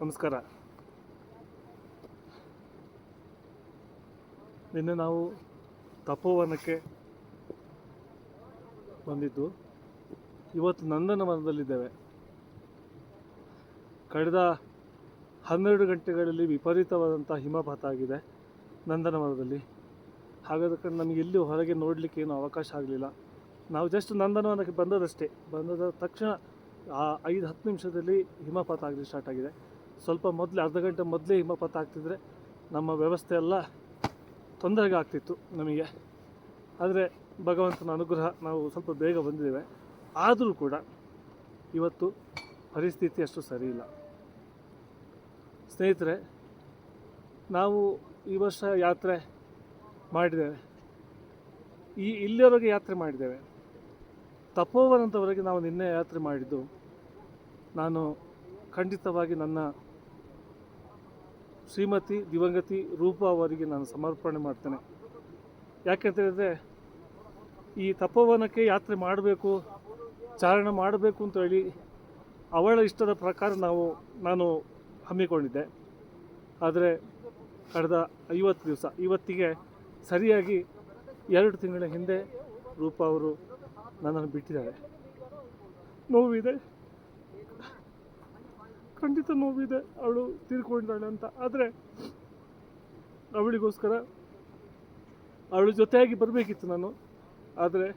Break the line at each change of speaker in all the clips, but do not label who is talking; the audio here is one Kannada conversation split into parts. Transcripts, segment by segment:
ನಮಸ್ಕಾರ. ನಿನ್ನೆ ನಾವು ತಪೋವನಕ್ಕೆ ಬಂದಿದ್ದು. ಇವತ್ತು ನಂದನವನದಲ್ಲಿದ್ದೇವೆ. ಕಳೆದ 12 ಗಂಟೆಗಳಲ್ಲಿ ವಿಪರೀತವಾದಂಥ ಹಿಮಪಾತ ಆಗಿದೆ ನಂದನವನದಲ್ಲಿ. ಹಾಗಾದ ನಮಗೆ ಎಲ್ಲಿ ಹೊರಗೆ ನೋಡಲಿಕ್ಕೆ ಏನು ಅವಕಾಶ ಆಗಲಿಲ್ಲ. ನಾವು ಜಸ್ಟ್ ನಂದನವನಕ್ಕೆ ಬಂದದ ತಕ್ಷಣ 5-10 ನಿಮಿಷದಲ್ಲಿ ಹಿಮಪಾತ ಆಗಲಿಕ್ಕೆ ಸ್ಟಾರ್ಟ್ ಆಗಿದೆ. ಸ್ವಲ್ಪ ಮೊದಲೇ ಅರ್ಧ ಗಂಟೆ ಮೊದಲೇ ಹಿಮಪಾತ ಆಗ್ತಿದ್ರೆ ನಮ್ಮ ವ್ಯವಸ್ಥೆ ಎಲ್ಲ ತೊಂದರೆಗೆ ಆಗ್ತಿತ್ತು ನಮಗೆ. ಆದರೆ ಭಗವಂತನ ಅನುಗ್ರಹ, ನಾವು ಸ್ವಲ್ಪ ಬೇಗ ಬಂದಿದ್ದೇವೆ. ಆದರೂ ಕೂಡ ಇವತ್ತು ಪರಿಸ್ಥಿತಿ ಅಷ್ಟು ಸರಿ ಇಲ್ಲ. ಸ್ನೇಹಿತರೆ, ನಾವು ಈ ವರ್ಷ ಯಾತ್ರೆ ಮಾಡಿದ್ದೇವೆ. ಇಲ್ಲಿಯವರೆಗೆ ಯಾತ್ರೆ ಮಾಡಿದ್ದೇವೆ. ತಪೋವನದವರೆಗೆ ನಾವು ನಿನ್ನೆ ಯಾತ್ರೆ ಮಾಡಿದ್ದು. ನಾನು ಖಂಡಿತವಾಗಿ ನನ್ನ ಶ್ರೀಮತಿ ದಿವಂಗತಿ ರೂಪ ಅವರಿಗೆ ನಾನು ಸಮರ್ಪಣೆ ಮಾಡ್ತೇನೆ. ಯಾಕೆಂತ ಹೇಳಿದ್ರೆ, ಈ ತಪೋವನಕ್ಕೆ ಯಾತ್ರೆ ಮಾಡಬೇಕು, ಚಾರಣ ಮಾಡಬೇಕು ಅಂತ ಹೇಳಿ ಅವಳ ಇಷ್ಟದ ಪ್ರಕಾರ ನಾನು ಹಮ್ಮಿಕೊಂಡಿದ್ದೆ. ಆದರೆ ಕಳೆದ 50 ದಿವಸ, ಇವತ್ತಿಗೆ ಸರಿಯಾಗಿ 2 ತಿಂಗಳ ಹಿಂದೆ ರೂಪ ಅವರು ನನ್ನನ್ನು ಬಿಟ್ಟಿದ್ದಾರೆ. ನೋವಿದೆ, ಖಂಡಿತ ನೋವಿದೆ, ಅವಳು ತೀರ್ಕೊಂಡಿದ್ದಾಳೆ ಅಂತ. ಆದರೆ ಅವಳಿಗೋಸ್ಕರ ಅವಳ ಜೊತೆಯಾಗಿ ಬರಬೇಕಿತ್ತು ನಾನು. ಆದರೆ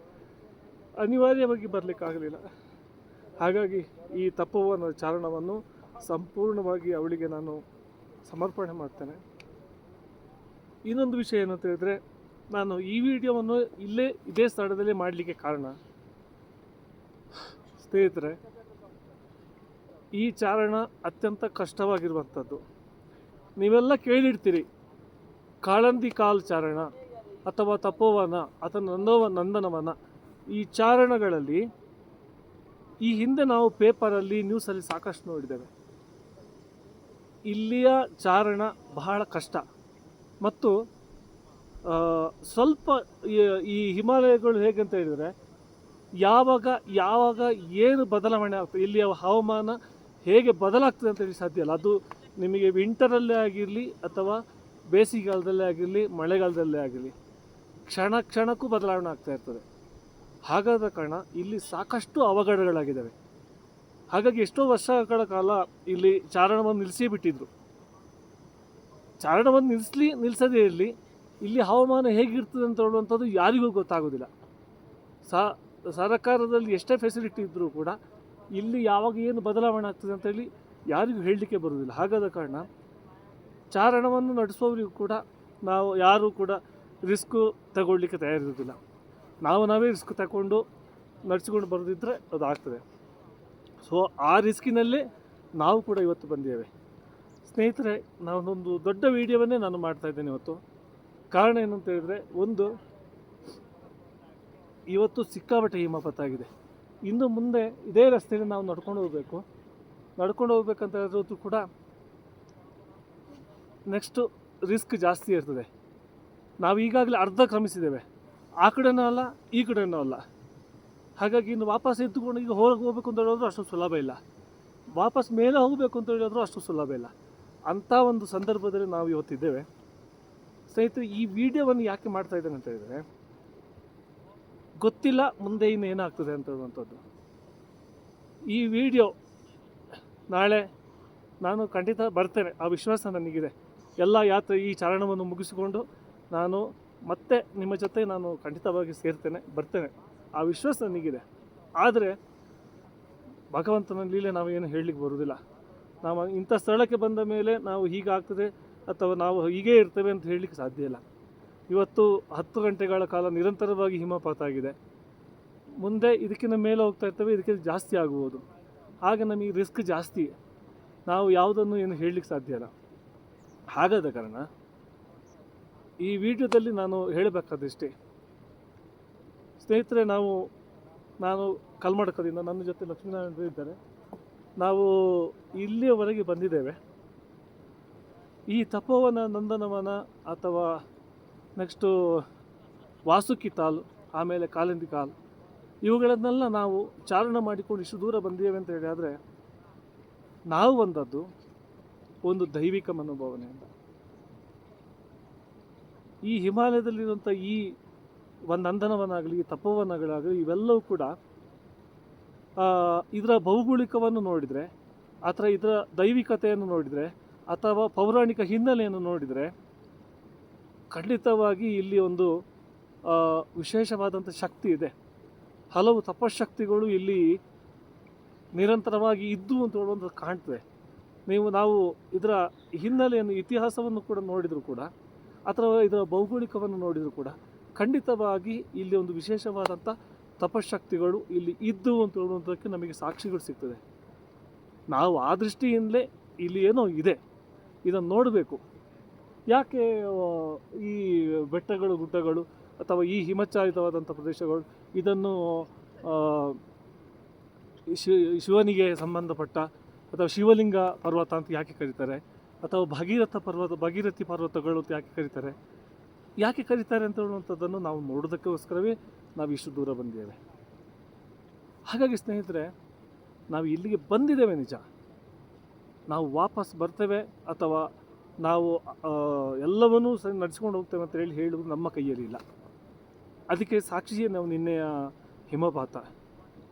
ಅನಿವಾರ್ಯವಾಗಿ ಬರಲಿಕ್ಕಾಗಲಿಲ್ಲ. ಹಾಗಾಗಿ ಈ ತಪೋವನ ಚಾರಣವನ್ನು ಸಂಪೂರ್ಣವಾಗಿ ಅವಳಿಗೆ ನಾನು ಸಮರ್ಪಣೆ ಮಾಡ್ತೇನೆ. ಇನ್ನೊಂದು ವಿಷಯ ಏನಂತ ಹೇಳಿದ್ರೆ, ನಾನು ಈ ವಿಡಿಯೋವನ್ನು ಇದೇ ಸ್ಥಳದಲ್ಲೇ ಮಾಡಲಿಕ್ಕೆ ಕಾರಣ, ಸ್ನೇಹಿತರೆ, ಈ ಚಾರಣ ಅತ್ಯಂತ ಕಷ್ಟವಾಗಿರುವಂಥದ್ದು. ನೀವೆಲ್ಲ ಕೇಳಿರ್ತೀರಿ, ಕಾಳಂದಿ ಕಾಲ್ ಚಾರಣ ಅಥವಾ ತಪೋವನ ಅಥವಾ ನಂದನವನ. ಈ ಚಾರಣಗಳಲ್ಲಿ ಈ ಹಿಂದೆ ನಾವು ಪೇಪರಲ್ಲಿ, ನ್ಯೂಸಲ್ಲಿ ಸಾಕಷ್ಟು ನೋಡಿದ್ದೇವೆ. ಇಲ್ಲಿಯ ಚಾರಣ ಬಹಳ ಕಷ್ಟ. ಮತ್ತು ಸ್ವಲ್ಪ ಈ ಹಿಮಾಲಯಗಳು ಹೇಗಂತ ಹೇಳಿದರೆ, ಯಾವಾಗ ಏನು ಬದಲಾವಣೆ ಆಗ್ತದೆ, ಇಲ್ಲಿಯ ಹವಾಮಾನ ಹೇಗೆ ಬದಲಾಗ್ತದೆ ಅಂತ ಹೇಳಿ ಸಾಧ್ಯ ಇಲ್ಲ. ಅದು ನಿಮಗೆ ವಿಂಟರಲ್ಲೇ ಆಗಿರಲಿ ಅಥವಾ ಬೇಸಿಗೆಗಾಲದಲ್ಲೇ ಆಗಿರಲಿ, ಮಳೆಗಾಲದಲ್ಲೇ ಆಗಿರಲಿ, ಕ್ಷಣಕ್ಕೂ ಬದಲಾವಣೆ ಆಗ್ತಾ ಇರ್ತದೆ. ಹಾಗಾದ ಕಾರಣ ಇಲ್ಲಿ ಸಾಕಷ್ಟು ಅವಘಡಗಳಾಗಿದ್ದಾವೆ. ಹಾಗಾಗಿ ಎಷ್ಟೋ ವರ್ಷಗಳ ಕಾಲ ಇಲ್ಲಿ ಚಾರಣವನ್ನು ನಿಲ್ಲಿಸೇ ಬಿಟ್ಟಿದ್ರು. ಚಾರಣವನ್ನು ನಿಲ್ಲಿಸದೇ ಇರಲಿ, ಇಲ್ಲಿ ಹವಾಮಾನ ಹೇಗಿರ್ತದೆ ಅಂತ ಹೇಳುವಂಥದ್ದು ಯಾರಿಗೂ ಗೊತ್ತಾಗೋದಿಲ್ಲ. ಸರ್ಕಾರದಲ್ಲಿ ಎಷ್ಟೇ ಫೆಸಿಲಿಟಿ ಇದ್ದರೂ ಕೂಡ ಇಲ್ಲಿ ಯಾವಾಗ ಏನು ಬದಲಾವಣೆ ಆಗ್ತದೆ ಅಂತೇಳಿ ಯಾರಿಗೂ ಹೇಳಲಿಕ್ಕೆ ಬರುವುದಿಲ್ಲ. ಹಾಗಾದ ಕಾರಣ ಚಾರಣವನ್ನು ನಡೆಸುವವರಿಗೂ ಕೂಡ ಯಾರೂ ಕೂಡ ರಿಸ್ಕು ತಗೊಳ್ಳಿಕ್ಕೆ ತಯಾರಿರೋದಿಲ್ಲ. ನಾವೇ ರಿಸ್ಕ್ ತಗೊಂಡು ನಡೆಸಿಕೊಂಡು ಬರೋದಿದ್ದರೆ ಅದು ಆಗ್ತದೆ. ಸೊ ಆ ರಿಸ್ಕಿನಲ್ಲೇ ನಾವು ಕೂಡ ಇವತ್ತು ಬಂದಿದ್ದೇವೆ. ಸ್ನೇಹಿತರೆ, ನಾನೊಂದು ದೊಡ್ಡ ವಿಡಿಯೋವನ್ನೇ ನಾನು ಮಾಡ್ತಾಯಿದ್ದೇನೆ ಇವತ್ತು. ಕಾರಣ ಏನಂತ ಹೇಳಿದರೆ, ಒಂದು, ಇವತ್ತು ಸಿಕ್ಕಾಪಟ್ಟೆ ಹಿಮಪಾತ ಆಗಿದೆ. ಇನ್ನು ಮುಂದೆ ಇದೇ ರಸ್ತೆಯಲ್ಲಿ ನಾವು ನಡ್ಕೊಂಡು ಹೋಗ್ಬೇಕಂತ ಹೇಳಿದ್ರು ಕೂಡ ನೆಕ್ಸ್ಟು ರಿಸ್ಕ್ ಜಾಸ್ತಿ ಇರ್ತದೆ. ನಾವು ಈಗಾಗಲೇ ಅರ್ಧ ಕ್ರಮಿಸಿದ್ದೇವೆ. ಆ ಕಡೆನೂ ಅಲ್ಲ, ಈ ಕಡೆನೂ ಅಲ್ಲ. ಹಾಗಾಗಿ ಇನ್ನು ವಾಪಸ್ ಎದ್ದುಕೊಂಡು ಈಗ ಹೊರಗೆ ಹೋಗ್ಬೇಕು ಅಂತ ಹೇಳಿದ್ರು ಅಷ್ಟು ಸುಲಭ ಇಲ್ಲ. ವಾಪಸ್ ಮೇಲೆ ಹೋಗಬೇಕು ಅಂತ ಹೇಳಿದ್ರು ಅಷ್ಟು ಸುಲಭ ಇಲ್ಲ. ಅಂಥ ಒಂದು ಸಂದರ್ಭದಲ್ಲಿ ನಾವು ಇವತ್ತಿದ್ದೇವೆ. ಸ್ನೇಹಿತರೆ, ಈ ವಿಡಿಯೋವನ್ನು ಯಾಕೆ ಮಾಡ್ತಾ ಇದ್ದೇನೆ ಅಂತ ಹೇಳಿದರೆ, ಗೊತ್ತಿಲ್ಲ ಮುಂದೆ ಇನ್ನು ಏನಾಗ್ತದೆ ಅಂತ ಹೇಳುವಂಥದ್ದು. ಈ ವಿಡಿಯೋ ನಾಳೆ ನಾನು ಖಂಡಿತ ಬರ್ತೇನೆ, ಆ ವಿಶ್ವಾಸ ನನಗಿದೆ. ಎಲ್ಲ ಯಾತ್ರೆ, ಈ ಚಾರಣವನ್ನು ಮುಗಿಸಿಕೊಂಡು ನಾನು ಮತ್ತೆ ನಿಮ್ಮ ಜೊತೆ ನಾನು ಖಂಡಿತವಾಗಿ ಬರ್ತೇನೆ, ಆ ವಿಶ್ವಾಸ ನನಗಿದೆ. ಆದರೆ ಭಗವಂತನ ಲೀಲೆ ನಾವು ಏನು ಹೇಳಲಿಕ್ಕೆ ಬರುವುದಿಲ್ಲ. ನಾವು ಇಂಥ ಸ್ಥಳಕ್ಕೆ ಬಂದ ಮೇಲೆ ನಾವು ಹೀಗಾಗ್ತದೆ ಅಥವಾ ನಾವು ಹೀಗೇ ಇರ್ತೇವೆ ಅಂತ ಹೇಳಲಿಕ್ಕೆ ಸಾಧ್ಯ ಇಲ್ಲ. ಇವತ್ತು 10 ಗಂಟೆಗಳ ಕಾಲ ನಿರಂತರವಾಗಿ ಹಿಮಪಾತ ಆಗಿದೆ. ಮುಂದೆ ಇದಕ್ಕಿಂತ ಮೇಲೆ ಹೋಗ್ತಾ ಇರ್ತೇವೆ, ಇದಕ್ಕಿಂತ ಜಾಸ್ತಿ ಆಗ್ಬೋದು. ಆಗ ನಮಗೆ ರಿಸ್ಕ್ ಜಾಸ್ತಿ. ನಾವು ಯಾವುದನ್ನು ಏನು ಹೇಳಲಿಕ್ಕೆ ಸಾಧ್ಯ ಇಲ್ಲ. ಹಾಗಾದ ಕಾರಣ ಈ ವಿಡಿಯೋದಲ್ಲಿ ನಾನು ಹೇಳಬೇಕಾದಷ್ಟೇ. ಸ್ನೇಹಿತರೆ, ನಾನು ಕಲ್ಮಡಕದಿಂದ, ನನ್ನ ಜೊತೆ ಲಕ್ಷ್ಮೀನಾರಾಯಣ ಇದ್ದಾರೆ. ನಾವು ಇಲ್ಲಿಯವರೆಗೆ ಬಂದಿದ್ದೇವೆ. ಈ ತಪೋವನ, ನಂದನವನ ಅಥವಾ ನೆಕ್ಸ್ಟು ವಾಸುಕಿ ತಾಲ್, ಆಮೇಲೆ ಕಾಲಿಂದಿ ಕಾಲ್, ಇವುಗಳನ್ನೆಲ್ಲ ನಾವು ಚಾರಣ ಮಾಡಿಕೊಂಡು ಇಷ್ಟು ದೂರ ಬಂದಿದ್ದೇವೆ ಅಂತ ಹೇಳಿ. ಆದರೆ ನಾವು ಬಂದದ್ದು ಒಂದು ದೈವಿಕ ಮನೋಭಾವನೆಯಿಂದ. ಈ ಹಿಮಾಲಯದಲ್ಲಿರುವಂಥ ಈ ಒಂದು ನಂದನವನಾಗಲಿ ತಪೋವನಗಳಾಗಲಿ ಇವೆಲ್ಲವೂ ಕೂಡ ಇದರ ಭೌಗೋಳಿಕವನ್ನು ನೋಡಿದರೆ ಅಥವಾ ಇದರ ದೈವಿಕತೆಯನ್ನು ನೋಡಿದರೆ ಅಥವಾ ಪೌರಾಣಿಕ ಹಿನ್ನೆಲೆಯನ್ನು ನೋಡಿದರೆ ಖಂಡಿತವಾಗಿ ಇಲ್ಲಿ ಒಂದು ವಿಶೇಷವಾದಂಥ ಶಕ್ತಿ ಇದೆ. ಹಲವು ತಪಶಕ್ತಿಗಳು ಇಲ್ಲಿ ನಿರಂತರವಾಗಿ ಇದ್ದು ಅಂತ ಹೇಳುವಂಥದ್ದು ಕಾಣ್ತದೆ. ನಾವು ಇದರ ಹಿನ್ನೆಲೆಯನ್ನು ಇತಿಹಾಸವನ್ನು ಕೂಡ ನೋಡಿದರೂ ಕೂಡ ಅಥವಾ ಇದರ ಭೌಗೋಳಿಕವನ್ನು ನೋಡಿದರೂ ಕೂಡ ಖಂಡಿತವಾಗಿ ಇಲ್ಲಿ ಒಂದು ವಿಶೇಷವಾದಂಥ ತಪಶಕ್ತಿಗಳು ಇಲ್ಲಿ ಇದ್ದು ಅಂತ ಹೇಳುವಂಥದ್ದಕ್ಕೆ ನಮಗೆ ಸಾಕ್ಷಿಗಳು ಸಿಗ್ತದೆ. ನಾವು ಆ ದೃಷ್ಟಿಯಿಂದಲೇ ಇಲ್ಲಿ ಏನೋ ಇದೆ, ಇದನ್ನು ನೋಡಬೇಕು. ಯಾಕೆ ಈ ಬೆಟ್ಟಗಳು ಗುಡ್ಡಗಳು ಅಥವಾ ಈ ಹಿಮಚ್ಛಾದಿತವಾದಂಥ ಪ್ರದೇಶಗಳು ಇದನ್ನು ಶಿವನಿಗೆ ಸಂಬಂಧಪಟ್ಟ ಅಥವಾ ಶಿವಲಿಂಗ ಪರ್ವತ ಅಂತ ಯಾಕೆ ಕರೀತಾರೆ, ಅಥವಾ ಭಾಗೀರಥಿ ಪರ್ವತಗಳು ಅಂತ ಯಾಕೆ ಕರೀತಾರೆ ಅಂತ ಹೇಳುವಂಥದ್ದನ್ನು ನಾವು ನೋಡೋದಕ್ಕೋಸ್ಕರವೇ ನಾವು ಇಷ್ಟು ದೂರ ಬಂದಿದ್ದೇವೆ. ಹಾಗಾಗಿ ಸ್ನೇಹಿತರೆ, ನಾವು ಇಲ್ಲಿಗೆ ಬಂದಿದ್ದೇವೆ ನಿಜ, ನಾವು ವಾಪಸ್ ಬರ್ತೇವೆ ಅಥವಾ ನಾವು ಎಲ್ಲವನ್ನೂ ಸರಿ ನಡೆಸ್ಕೊಂಡು ಹೋಗ್ತೇವೆ ಅಂತ ಹೇಳುವುದು ನಮ್ಮ ಕೈಯಲ್ಲಿ ಇಲ್ಲ. ಅದಕ್ಕೆ ಸಾಕ್ಷಿಯೇ ನಾವು ನಿನ್ನೆಯ ಹಿಮಪಾತ.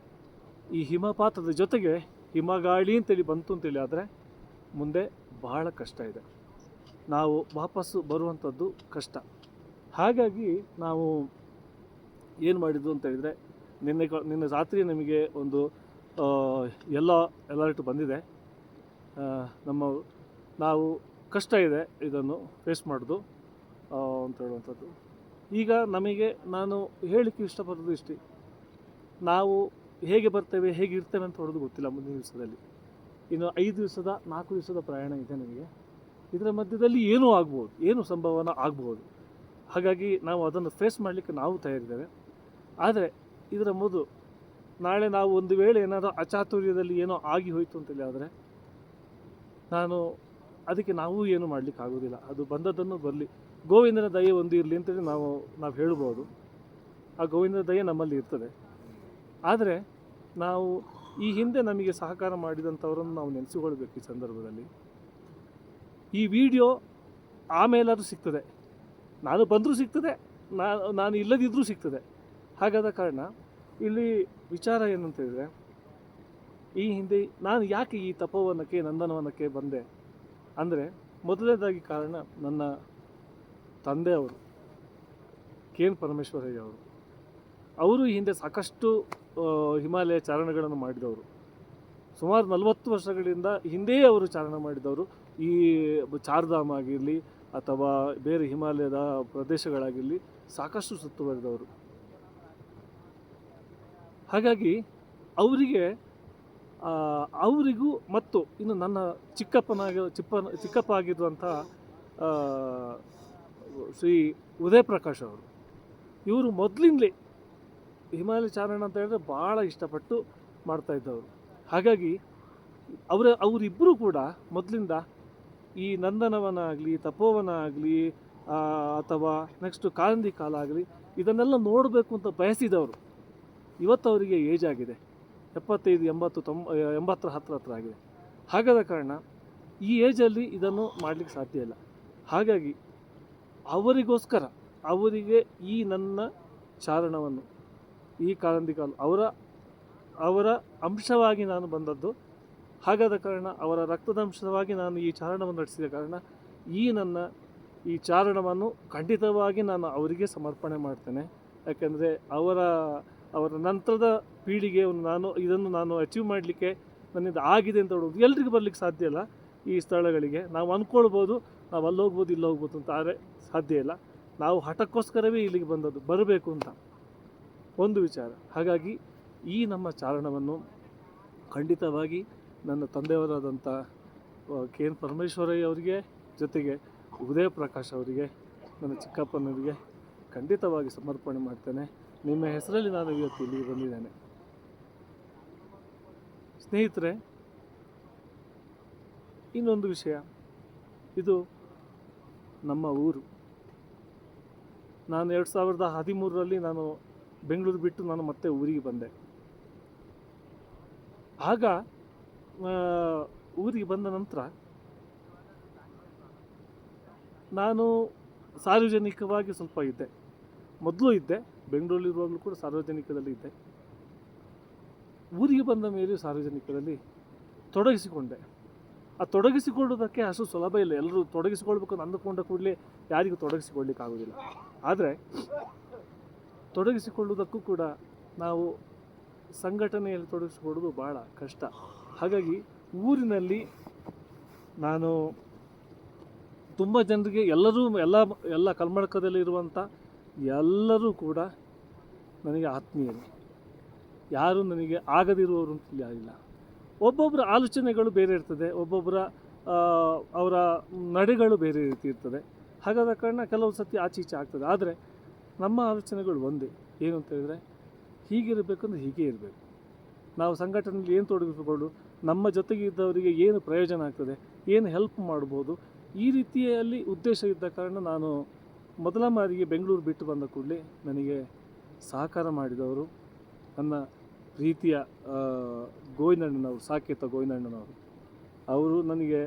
ಈ ಹಿಮಪಾತದ ಜೊತೆಗೆ ಹಿಮಗಾಳಿ ಅಂತೇಳಿ ಬಂತು ಅಂತೇಳಿ ಆದರೆ ಮುಂದೆ ಬಹಳ ಕಷ್ಟ ಇದೆ, ನಾವು ವಾಪಸ್ಸು ಬರುವಂಥದ್ದು ಕಷ್ಟ. ಹಾಗಾಗಿ ನಾವು ಏನು ಮಾಡಿದ್ದು ಅಂತ ಹೇಳಿದರೆ, ನಿನ್ನೆ ರಾತ್ರಿ ನಮಗೆ ಒಂದು ಅಲರ್ಟ್ ಬಂದಿದೆ. ನಾವು ಕಷ್ಟ ಇದೆ ಇದನ್ನು ಫೇಸ್ ಮಾಡೋದು ಅಂತ ಹೇಳುವಂಥದ್ದು. ಈಗ ನಾನು ಹೇಳಲಿಕ್ಕೆ ಇಷ್ಟಪಡೋದು ಇಷ್ಟೇ, ನಾವು ಹೇಗೆ ಬರ್ತೇವೆ ಹೇಗೆ ಇರ್ತೇವೆ ಅಂತ ಹೇಳೋದು ಗೊತ್ತಿಲ್ಲ ಮುಂದಿನ ದಿವಸದಲ್ಲಿ. ಇನ್ನು 5 ದಿವಸದ 4 ದಿವಸದ ಪ್ರಯಾಣ ಇದೆ ನಮಗೆ. ಇದರ ಮಧ್ಯದಲ್ಲಿ ಏನೂ ಆಗ್ಬೋದು, ಏನು ಸಂಭವನ ಆಗ್ಬೋದು. ಹಾಗಾಗಿ ನಾವು ಅದನ್ನು ಫೇಸ್ ಮಾಡಲಿಕ್ಕೆ ನಾವು ತಯಾರಿದ್ದೇವೆ. ಆದರೆ ಇದರ ಮೊದಲು ನಾಳೆ ನಾವು ಒಂದು ವೇಳೆ ಏನಾದರೂ ಅಚಾತುರ್ಯದಲ್ಲಿ ಏನೋ ಆಗಿ ಹೋಯಿತು ಅಂತೇಳಿ ಆದರೆ ಅದಕ್ಕೆ ನಾವು ಏನು ಮಾಡಲಿಕ್ಕೆ ಆಗೋದಿಲ್ಲ. ಅದು ಬಂದದ್ದನ್ನು ಬರಲಿ, ಗೋವಿಂದನ ದಯೆ ಒಂದು ಇರಲಿ ಅಂತೇಳಿ ನಾವು ಹೇಳ್ಬೋದು. ಆ ಗೋವಿಂದನ ದಯೆ ನಮ್ಮಲ್ಲಿ ಇರ್ತದೆ. ಆದರೆ ನಾವು ಈ ಹಿಂದೆ ನಮಗೆ ಸಹಕಾರ ಮಾಡಿದಂಥವರನ್ನು ನಾವು ನೆನೆಸಿಕೊಳ್ಬೇಕು. ಈ ಸಂದರ್ಭದಲ್ಲಿ ಈ ವಿಡಿಯೋ ಆಮೇಲಾದರೂ ಸಿಗ್ತದೆ, ನಾನು ಬಂದರೂ ಸಿಗ್ತದೆ, ನಾನು ಇಲ್ಲದಿದ್ದರೂ ಸಿಗ್ತದೆ. ಹಾಗಾದ ಕಾರಣ ಇಲ್ಲಿ ವಿಚಾರ ಏನಂತ ಹೇಳಿದರೆ, ಈ ಹಿಂದೆ ನಾನು ಯಾಕೆ ಈ ತಪೋವನಕ್ಕೆ ನಂದನವನಕ್ಕೆ ಬಂದೆ ಅಂದರೆ, ಮೊದಲನೇದಾಗಿ ಕಾರಣ ನನ್ನ ತಂದೆಯವರು KN ಪರಮೇಶ್ವರಯ್ಯ ಅವರು ಈ ಹಿಂದೆ ಸಾಕಷ್ಟು ಹಿಮಾಲಯ ಚಾರಣಗಳನ್ನು ಮಾಡಿದವರು. ಸುಮಾರು 40 ವರ್ಷಗಳಿಂದ ಹಿಂದೆಯೇ ಅವರು ಚಾರಣ ಮಾಡಿದವರು. ಈ ಚಾರ್ಧಾಮ್ ಆಗಿರಲಿ ಅಥವಾ ಬೇರೆ ಹಿಮಾಲಯದ ಪ್ರದೇಶಗಳಾಗಿರಲಿ ಸಾಕಷ್ಟು ಸುತ್ತುವರಿದವರು. ಹಾಗಾಗಿ ಅವರಿಗೂ ಮತ್ತು ಇನ್ನು ನನ್ನ ಚಿಕ್ಕಪ್ಪ ಆಗಿರುವಂಥ ಶ್ರೀ ಉದಯ ಪ್ರಕಾಶ್ ಇವರು ಮೊದಲಿಂದಲೇ ಹಿಮಾಲಯ ಚಾರಣ ಅಂತ ಹೇಳಿದ್ರೆ ಭಾಳ ಇಷ್ಟಪಟ್ಟು ಮಾಡ್ತಾಯಿದ್ದವರು. ಹಾಗಾಗಿ ಅವರಿಬ್ಬರು ಕೂಡ ಮೊದಲಿಂದ ಈ ನಂದನವನ ಆಗಲಿ ತಪೋವನ ಆಗಲಿ ಅಥವಾ ನೆಕ್ಸ್ಟು ಕಾರಂದಿ ಕಾಲ ಆಗಲಿ ಇದನ್ನೆಲ್ಲ ನೋಡಬೇಕು ಅಂತ ಬಯಸಿದವರು. ಇವತ್ತು ಅವರಿಗೆ ಏಜ್ ಆಗಿದೆ, 75, 80, 80 ಹತ್ರ ಆಗಿದೆ. ಹಾಗಾದ ಕಾರಣ ಈ ಏಜಲ್ಲಿ ಇದನ್ನು ಮಾಡಲಿಕ್ಕೆ ಸಾಧ್ಯ ಇಲ್ಲ. ಹಾಗಾಗಿ ಅವರಿಗೆ ಈ ನನ್ನ ಚಾರಣವನ್ನು, ಈ ಕಾರಂದಿ ಕಾಲ ಅವರ ಅಂಶವಾಗಿ ನಾನು ಬಂದದ್ದು. ಹಾಗಾದ ಕಾರಣ ಅವರ ರಕ್ತದ ಅಂಶವಾಗಿ ನಾನು ಈ ಚಾರಣವನ್ನು ನಡೆಸಿದ ಕಾರಣ ಈ ಚಾರಣವನ್ನು ಖಂಡಿತವಾಗಿ ನಾನು ಅವರಿಗೆ ಸಮರ್ಪಣೆ ಮಾಡ್ತೇನೆ. ಯಾಕೆಂದರೆ ಅವರ ನಂತರದ ಪೀಳಿಗೆ ಇದನ್ನು ಅಚೀವ್ ಮಾಡಲಿಕ್ಕೆ ನನ್ನಿಂದ ಆಗಿದೆ ಅಂತ ಹೇಳೋದು ಎಲ್ರಿಗೂ ಬರಲಿಕ್ಕೆ ಸಾಧ್ಯ ಇಲ್ಲ. ಈ ಸ್ಥಳಗಳಿಗೆ ನಾವು ಅಂದ್ಕೊಳ್ಬೋದು, ನಾವು ಅಲ್ಲಿ ಹೋಗ್ಬೋದು ಇಲ್ಲಿ ಹೋಗ್ಬೋದು ಅಂತ, ಆದರೆ ಸಾಧ್ಯ ಇಲ್ಲ. ನಾವು ಹಠಕ್ಕೋಸ್ಕರವೇ ಇಲ್ಲಿಗೆ ಬಂದದ್ದು, ಬರಬೇಕು ಅಂತ ಒಂದು ವಿಚಾರ. ಹಾಗಾಗಿ ಈ ನಮ್ಮ ಚಾರಣವನ್ನು ಖಂಡಿತವಾಗಿ ನನ್ನ ತಂದೆಯವರಾದಂಥ KN ಪರಮೇಶ್ವರಯ್ಯ ಅವರಿಗೆ, ಜೊತೆಗೆ ಉದಯ ಪ್ರಕಾಶ್ ಅವರಿಗೆ, ನನ್ನ ಚಿಕ್ಕಪ್ಪನವರಿಗೆ ಖಂಡಿತವಾಗಿ ಸಮರ್ಪಣೆ ಮಾಡ್ತೇನೆ. ನಿಮ್ಮ ಹೆಸರಲ್ಲಿ ನಾನು ಇವತ್ತು ಇಲ್ಲಿಗೆ ಬಂದಿದ್ದೇನೆ. ಸ್ನೇಹಿತರೆ, ಇನ್ನೊಂದು ವಿಷಯ, ಇದು ನಮ್ಮ ಊರು. ನಾನು 2013ರಲ್ಲಿ ನಾನು ಬೆಂಗಳೂರು ಬಿಟ್ಟು ನಾನು ಮತ್ತೆ ಊರಿಗೆ ಬಂದೆ. ಆಗ ಊರಿಗೆ ಬಂದ ನಂತರ ನಾನು ಸಾರ್ವಜನಿಕವಾಗಿ ಸ್ವಲ್ಪ ಇದ್ದೆ, ಮೊದಲು ಇದ್ದೆ, ಬೆಂಗಳೂರಲ್ಲಿರುವಾಗಲೂ ಕೂಡ ಸಾರ್ವಜನಿಕದಲ್ಲಿ ಇದ್ದೆ. ಊರಿಗೆ ಬಂದ ಮೇಲೆ ಸಾರ್ವಜನಿಕದಲ್ಲಿ ತೊಡಗಿಸಿಕೊಂಡೆ. ಆ ತೊಡಗಿಸಿಕೊಳ್ಳೋದಕ್ಕೆ ಅಷ್ಟು ಸುಲಭ ಇಲ್ಲ. ಎಲ್ಲರೂ ತೊಡಗಿಸಿಕೊಳ್ಬೇಕು ಅಂತ ಅಂದುಕೊಂಡ ಕೂಡಲೇ ಯಾರಿಗೂ ತೊಡಗಿಸಿಕೊಳ್ಳಿಕ್ಕಾಗೋದಿಲ್ಲ. ಆದರೆ ತೊಡಗಿಸಿಕೊಳ್ಳುವುದಕ್ಕೂ ಕೂಡ ನಾವು ಸಂಘಟನೆಯಲ್ಲಿ ತೊಡಗಿಸಿಕೊಳ್ಳೋದು ಭಾಳ ಕಷ್ಟ. ಹಾಗಾಗಿ ಊರಿನಲ್ಲಿ ನಾನು ತುಂಬ ಜನರಿಗೆ ಎಲ್ಲ ಕಲ್ಮಡಕದಲ್ಲಿರುವಂಥ ಎಲ್ಲರೂ ಕೂಡ ನನಗೆ ಆತ್ಮೀಯರು. ಯಾರು ನನಗೆ ಆಗದಿರುವವರು ಅಂತ ಯಾರಿಲ್ಲ. ಒಬ್ಬೊಬ್ಬರ ಆಲೋಚನೆಗಳು ಬೇರೆ ಇರ್ತದೆ, ಒಬ್ಬೊಬ್ಬರ ಅವರ ನಡೆಗಳು ಬೇರೆ ರೀತಿ ಇರ್ತದೆ. ಹಾಗಾದ ಕಾರಣ ಕೆಲವು ಸತಿ ಆಚೀಚೆ ಆಗ್ತದೆ. ಆದರೆ ನಮ್ಮ ಆಲೋಚನೆಗಳು ಒಂದೇ. ಏನು ಅಂತ ಹೇಳಿದರೆ, ಹೀಗಿರಬೇಕಂದ್ರೆ ಹೀಗೆ ಇರಬೇಕು. ನಾವು ಸಂಘಟನೆಯಲ್ಲಿ ಏನು ತೊಡಗಿಸಿಕೊಂಡು ನಮ್ಮ ಜೊತೆಗೆ ಇದ್ದವರಿಗೆ ಏನು ಪ್ರಯೋಜನ ಆಗ್ತದೆ, ಏನು ಹೆಲ್ಪ್ ಮಾಡ್ಬೋದು, ಈ ರೀತಿಯಲ್ಲಿ ಉದ್ದೇಶ ಇದ್ದ ಕಾರಣ ನಾನು ಮೊದಲ ಬಾರಿಗೆ ಬೆಂಗಳೂರು ಬಿಟ್ಟು ಬಂದ ಕೂಡಲೇ ನನಗೆ ಸಹಕಾರ ಮಾಡಿದವರು ನನ್ನ ಪ್ರೀತಿಯ ಗೋವಿಂದಣ್ಣನವರು, ಸಾಕೇತ ಗೋವಿಂದಣ್ಣನವರು. ಅವರು ನನಗೆ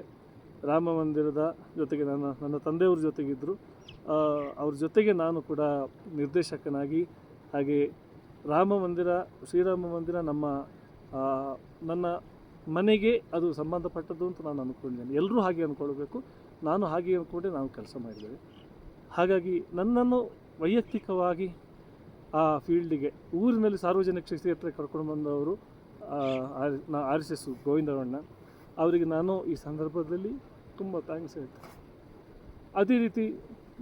ರಾಮ ಮಂದಿರದ ಜೊತೆಗೆ ನನ್ನ ತಂದೆಯವ್ರ ಜೊತೆಗಿದ್ದರು. ಅವ್ರ ಜೊತೆಗೆ ನಾನು ಕೂಡ ನಿರ್ದೇಶಕನಾಗಿ, ಹಾಗೆ ಶ್ರೀರಾಮ ಮಂದಿರ ನನ್ನ ಮನೆಗೆ ಅದು ಸಂಬಂಧಪಟ್ಟದ್ದು ಅಂತ ನಾನು ಅಂದ್ಕೊಂಡಿದ್ದೇನೆ. ಎಲ್ಲರೂ ಹಾಗೆ ಅಂದ್ಕೊಳ್ಬೇಕು, ನಾನು ಹಾಗೆ ಅಂದ್ಕೊಂಡೆ ನಾವು ಕೆಲಸ ಮಾಡಿದ್ದೇವೆ. ಹಾಗಾಗಿ ನನ್ನನ್ನು ವೈಯಕ್ತಿಕವಾಗಿ ಆ ಫೀಲ್ಡಿಗೆ ಊರಿನಲ್ಲಿ ಸಾರ್ವಜನಿಕ ಕ್ಷೇತ್ರಕ್ಕೆ ಕರ್ಕೊಂಡು ಬಂದವರು RSS ಗೋವಿಂದಣ್ಣ ಅವರಿಗೆ ನಾನು ಈ ಸಂದರ್ಭದಲ್ಲಿ ತುಂಬ ಥ್ಯಾಂಕ್ಸ್ ಹೇಳ್ತೇನೆ. ಅದೇ ರೀತಿ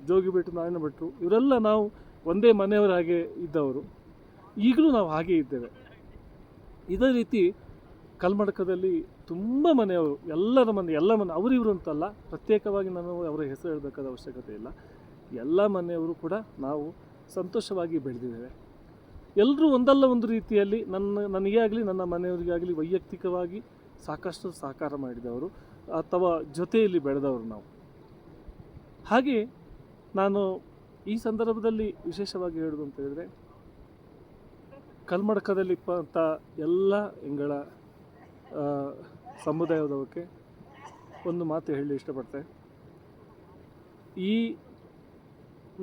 ಜೋಗಿಭಟ್ರು, ನಾರಾಯಣ ಭಟ್ರು, ಇವರೆಲ್ಲ ನಾವು ಒಂದೇ ಮನೆಯವರ ಹಾಗೆ ಇದ್ದವರು. ಈಗಲೂ ನಾವು ಹಾಗೇ ಇದ್ದೇವೆ. ಇದೇ ರೀತಿ ಕಲ್ಮಡಕದಲ್ಲಿ ತುಂಬ ಮನೆಯವರು, ಎಲ್ಲ ಮನೆ ಅವರಿವರು ಅಂತಲ್ಲ, ಪ್ರತ್ಯೇಕವಾಗಿ ನಾನು ಅವರ ಹೆಸರು ಹೇಳಬೇಕಾದ ಅವಶ್ಯಕತೆ ಇಲ್ಲ. ಎಲ್ಲ ಮನೆಯವರು ಕೂಡ ನಾವು ಸಂತೋಷವಾಗಿ ಬೆಳೆದಿದ್ದೇವೆ. ಎಲ್ಲರೂ ಒಂದಲ್ಲ ಒಂದು ರೀತಿಯಲ್ಲಿ ನನಗೇ ಆಗಲಿ ನನ್ನ ಮನೆಯವರಿಗಾಗಲಿ ವೈಯಕ್ತಿಕವಾಗಿ ಸಾಕಷ್ಟು ಸಹಕಾರ ಮಾಡಿದವರು ಅಥವಾ ಜೊತೆಯಲ್ಲಿ ಬೆಳೆದವರು ನಾವು. ಹಾಗೆ ನಾನು ಈ ಸಂದರ್ಭದಲ್ಲಿ ವಿಶೇಷವಾಗಿ ಹೇಳೋದು ಅಂತ ಹೇಳಿದರೆ, ಕಲ್ಮಡಕದಲ್ಲಿ ಇಪ್ಪಂಥ ಎಲ್ಲ ಎಂಗಳ ಸಮುದಾಯದವಕ್ಕೆ ಒಂದು ಮಾತು ಹೇಳಿ ಇಷ್ಟಪಡ್ತೆ. ಈ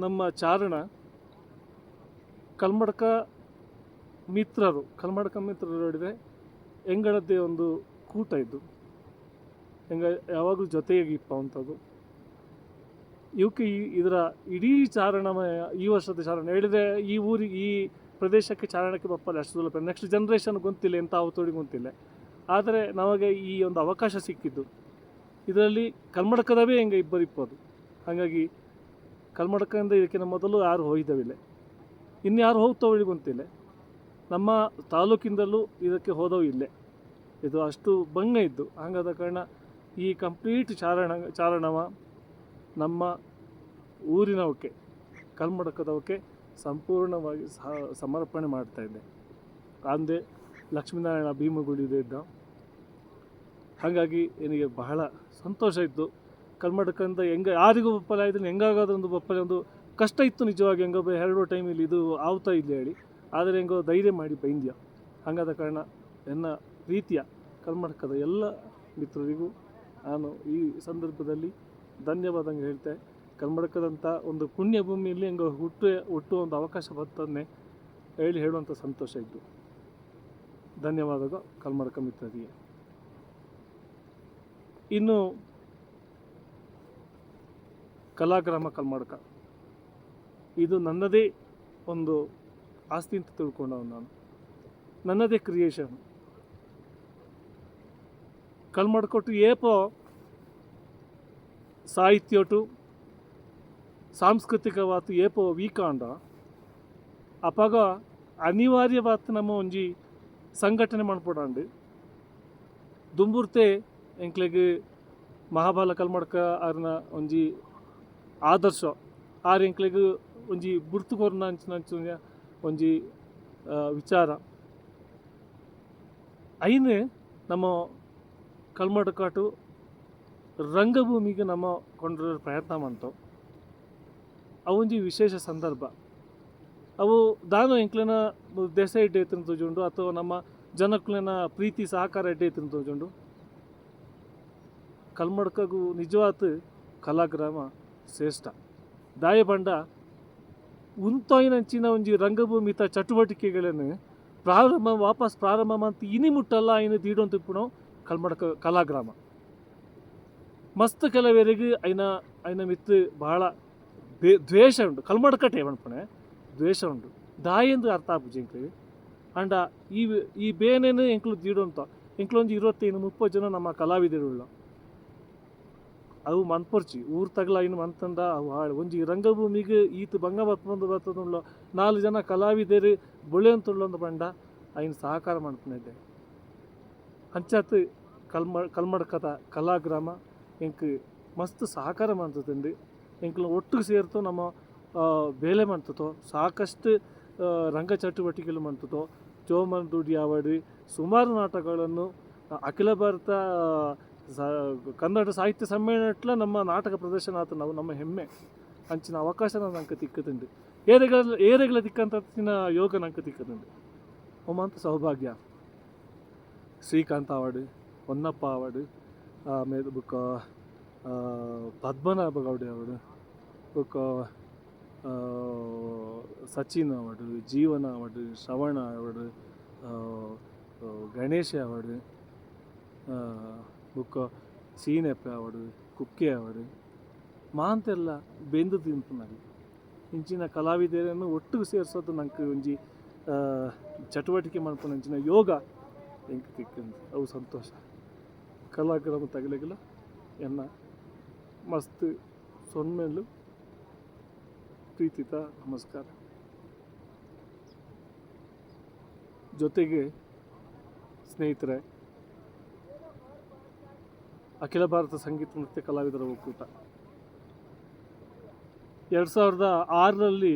ನಮ್ಮ ಚಾರಣ ಕಲ್ಮಡಕ ಮಿತ್ರರು ನೋಡಿದರೆ ಎಂಗಳದ್ದೇ ಒಂದು ಕೂಟ ಇದ್ದು ಯಾವಾಗಲೂ ಜೊತೆಯಾಗಿ ಇಪ್ಪವಂಥದ್ದು. ಇವಕ್ಕೆ ಇದರ ಇಡೀ ಚಾರಣಮಯ ಈ ವರ್ಷದ ಚಾರಣ ಹೇಳಿದರೆ ಈ ಪ್ರದೇಶಕ್ಕೆ ಚಾರಣಕ್ಕೆ ಬಪ್ಪಲ್ಲ ಅಷ್ಟು ಸುಲಭ. ನೆಕ್ಸ್ಟ್ ಜನ್ರೇಷನ್ ಗೊತ್ತಿಲ್ಲ, ಎಂಥ ಅವತೋಡಿ ಗೊತ್ತಿಲ್ಲ. ಆದರೆ ನಮಗೆ ಈ ಒಂದು ಅವಕಾಶ ಸಿಕ್ಕಿದ್ದು ಇದರಲ್ಲಿ ಕಲ್ಮಡಕದವೇ ಇಬ್ಬರು ಇಪ್ಪದು. ಹಾಗಾಗಿ ಕಲ್ಮಡಕದಿಂದ ಇದಕ್ಕಿಂತ ಮೊದಲು ಯಾರು ಹೋಗಿದ್ದವಿಲ್ಲ, ಇನ್ಯಾರು ಹೋಗ್ತಾವಳಿ ಗೊತ್ತಿಲ್ಲ. ನಮ್ಮ ತಾಲೂಕಿಂದಲೂ ಇದಕ್ಕೆ ಹೋದವು ಇಲ್ಲೇ. ಇದು ಅಷ್ಟು ಭಂಗ ಇದ್ದು. ಹಾಗಾದ ಕಾರಣ ಈ ಕಂಪ್ಲೀಟ್ ಚಾರಣವ ನಮ್ಮ ಊರಿನವಕ್ಕೆ, ಕಲ್ಮಡಕದವಕ್ಕೆ ಸಂಪೂರ್ಣವಾಗಿ ಸಮರ್ಪಣೆ ಮಾಡ್ತಾಯಿದ್ದೆ. ಅಂದೇ ಲಕ್ಷ್ಮೀನಾರಾಯಣ ಭೀಮಗುಡಿದು ಇದ್ದ. ಹಾಗಾಗಿ ನನಗೆ ಬಹಳ ಸಂತೋಷ ಇತ್ತು. ಕಲ್ಮಡಕದಿಂದ ಯಾರಿಗೂ ಬಪ್ಪಲೆ ಆಯ್ತು, ಹೆಂಗಾಗೋದು ಒಂದು ಬಪ್ಪಲೆ ಒಂದು ಕಷ್ಟ ಇತ್ತು ನಿಜವಾಗಿ. ಹೆಂಗೋ ಎರಡು ಟೈಮಲ್ಲಿ ಇದು ಆವ್ತಾ ಇಲ್ಲ ಹೇಳಿ, ಆದರೆ ಹೆಂಗೋ ಧೈರ್ಯ ಮಾಡಿ ಬೈಂದ್ಯ. ಹಾಗಾದ ಕಾರಣ ನನ್ನ ಪ್ರೀತಿಯ ಕಲ್ಮಡಕದ ಎಲ್ಲ ಮಿತ್ರರಿಗೂ ನಾನು ಈ ಸಂದರ್ಭದಲ್ಲಿ ಧನ್ಯವಾದಂಗೆ ಹೇಳ್ತೆ. ಕಲ್ಮಡಕದಂಥ ಒಂದು ಪುಣ್ಯ ಭೂಮಿಯಲ್ಲಿ ಹೆಂಗೋ ಹುಟ್ಟುವ ಒಂದು ಅವಕಾಶ ಬರ್ತನ್ನೇ ಹೇಳುವಂಥ ಸಂತೋಷ ಇತ್ತು. ಧನ್ಯವಾದಗಳು ಕಲ್ಮಡಕ ಮಿತ್ರರಿಗೆ. ಇನ್ನು ಕಲಾಗ್ರಾಮ ಕಲ್ಮಡಕ ಇದು ನನ್ನದೇ ಒಂದು ಆಸ್ತಿ ಅಂತ ತಿಳ್ಕೊಂಡವ ನಾನು, ನನ್ನದೇ ಕ್ರಿಯೇಷನ್. ಕಲ್ಮಡಕೊಟ್ಟು ಏಪೋ ಸಾಹಿತ್ಯಟು ಸಾಂಸ್ಕೃತಿಕವಾತು ಏಪೋ ವೀಕಾಂಡ ಅಪಾಗ ಅನಿವಾರ್ಯವಾತು ನಮ್ಮ ಒಂಜಿ ಸಂಘಟನೆ ಮಾಡ್ಕೊಡಾಂಡು ದುಂಬುರ್ತೆ ಎಂಕ್ಲೆಗ್ ಮಹಾಬಲ ಕಲ್ಮಡಕ ಆರ್ನ ಒಂಜಿ ಆದರ್ಶ ಆರು ಎಂಕ್ಲೆಗ್ ಒಂಜಿ ಬುರ್ತು ಕೊರ್ನ ಅಂಚಿನ ಒಂಜಿ ವಿಚಾರ ಐನ್ ನಮ್ಮ ಕಲ್ಮಡಕಾಟು ರಂಗಭೂಮಿಗೆ ನಮ್ಮ ಕೊಂಡ್ರ ಪ್ರಯತ್ನ ಮಾಡ್ತಾವೆ. ಅವೊಂಜಿ ವಿಶೇಷ ಸಂದರ್ಭ. ಅವು ದಾನು ಎಂಕ್ಲೆನ ದೇಶ ಇಡ್ಡೆ ಎತ್ತಿನ ತೋಜುಂಡು ಅಥವಾ ನಮ್ಮ ಜನಕ್ಲೆನ ಪ್ರೀತಿ ಸಹಕಾರ ಎಡ್ಡೆ ಎತ್ತಿನ ತೋಜುಂಡು. ಕಲ್ಮಡಕಗೂ ನಿಜವಾದ ಕಲಾಗ್ರಾಮ ಶ್ರೇಷ್ಠ ದಾಯ ಪಂಡ ಉಂತೊಯ್ನಂಚಿನ ಒಂಜಿ ರಂಗಭೂಮಿತ ಚಟುವಟಿಕೆಗಳನ್ನು ವಾಪಸ್ ಪ್ರಾರಂಭ ಮಂತ್ ಇನಿ ಮುಟ್ಟಲ್ಲ ಇನ್ನು ದೀಡೊಂದು ತಿಪ್ಪುಣು ಕಲ್ಮಡಕ ಕಲಾಗ್ರಾಮ ಮಸ್ತ್ ಕೆಲವರಿಗೆ ಐನ ಮಿತ್ ಭಾಳ ದ್ವೇಷ ಉಂಟು ಕಲ್ಮಡಕಟೆ ಮನ್ಪಣೆ ದ್ವೇಷ ಉಂಟು ದಾಯೆಂದು ಅರ್ಥ ಆಪುಜಿ ಅಂಡ ಈ ಬೇನೇನು ಎಂಕ್ಲು ದೀಡೊಂತ ಎಂಕ್ಲೊಂದು 25-30 ಜನ ನಮ್ಮ ಕಲಾವಿದರುಳ್ಳ ಅವು ಮನ್ಪೊರ್ಚಿ ಊರು ತಗಲ ಇನ್ನು ಮಂತಂದ ಅವು ಹಾಳು ಒಂಜಿ ರಂಗಭೂಮಿಗೆ ಈತು ಭಂಗ ಬರ್ತದುಳ್ಳ 4 ಜನ ಕಲಾವಿದರು ಬೊಳೆಯಂತುಳ್ಳೊಂದು ಬಂಡ ಐನು ಸಹಕಾರ ಮಾಡ್ಕೊಂಡಿದ್ದೆ ಅಂಚಾತ್ ಕಲ್ಮಡಕದ ಕಲಾಗ್ರಾಮ ಎಂಕ್ ಮಸ್ತ್ ಸಹಕಾರ ಮಾಡ್ತದಂಡು ಎಂಕ್ಲು ಒಟ್ಟಿಗೆ ಸೇರ್ತೋ ನಮ್ಮ ಬೇಲೆ ಮಾಡ್ತತೋ ಸಾಕಷ್ಟು ರಂಗ ಚಟುವಟಿಕೆಗಳು ಮಾಡ್ತತೋ ಚೋಮನ್ ದುಡಿ ಅವಾರ್ಡ್ ಸುಮಾರು ನಾಟಕಗಳನ್ನು ಅಖಿಲ ಭಾರತ ಕನ್ನಡ ಸಾಹಿತ್ಯ ಸಮ್ಮೇಳನಟ್ಲ ನಮ್ಮ ನಾಟಕ ಪ್ರದರ್ಶನ ಆತ ನಾವು ನಮ್ಮ ಹೆಮ್ಮೆ ಅಂಚಿನ ಅವಕಾಶ ನಂಗೆ ತಿಕ್ಕದುಂಡು ಏರೆಗಳ ತಿಕ್ಕಂತಿನ ಯೋಗ ನಂಗೆ ತಿಕ್ಕದುಂಡು ಒಮ್ಮಂತ ಸೌಭಾಗ್ಯ ಶ್ರೀಕಾಂತ್ ಅವಾರ್ಡ್ ಹೊನ್ನಪ್ಪ ಅವಾರ್ಡ್ ಆಮೇಲೆ ಬುಕ್ಕ ಪದ್ಮನಾಭ ಗೌಡ ಅವಾರ್ಡ್ ಬುಕ್ಕ ಸಚಿನ್ ಅವಾರ್ಡ್ ಜೀವನ ಅವಾರ್ಡ್ ಶ್ರವಣ ಅವಾರ್ಡ್ ಗಣೇಶ ಅವಾರ್ಡ್ ಬುಕ್ಕ ಸೀನೆಪ್ಪೆ ಅವಾರ್ಡ್ ಕುಕ್ಕೆ ಅವಾರ್ಡ್ ಮಾಂತೆಲ್ಲ ಬೆಂದು ತಿಂಪುನಲ್ಲಿ ಇಂಚಿನ ಕಲಾವಿದರನ್ನು ಒಟ್ಟಿಗೆ ಸೇರಿಸೋದು ನಂಗೆ ಒಂಜಿ ಚಟುವಟಿಕೆ ಮಾಡ್ಕೊಂಡು ಅಂಚಿನ ಯೋಗ ಎಂಕ್ ತಿಕ್ಕಂದು ಅವು ಸಂತೋಷ ಕಲಾಗ್ರಾಮ ತಗಲಿಗಲ ಎನ್ನ ಮಸ್ತ್ ಸೊನ್ಮೇಲು ಪ್ರೀತಿತ ನಮಸ್ಕಾರ. ಜೊತೆಗೆ ಸ್ನೇಹಿತರೆ, ಅಖಿಲ ಭಾರತ ಸಂಗೀತ ನೃತ್ಯ ಕಲಾವಿದರ ಒಕ್ಕೂಟ 2006ರಲ್ಲಿ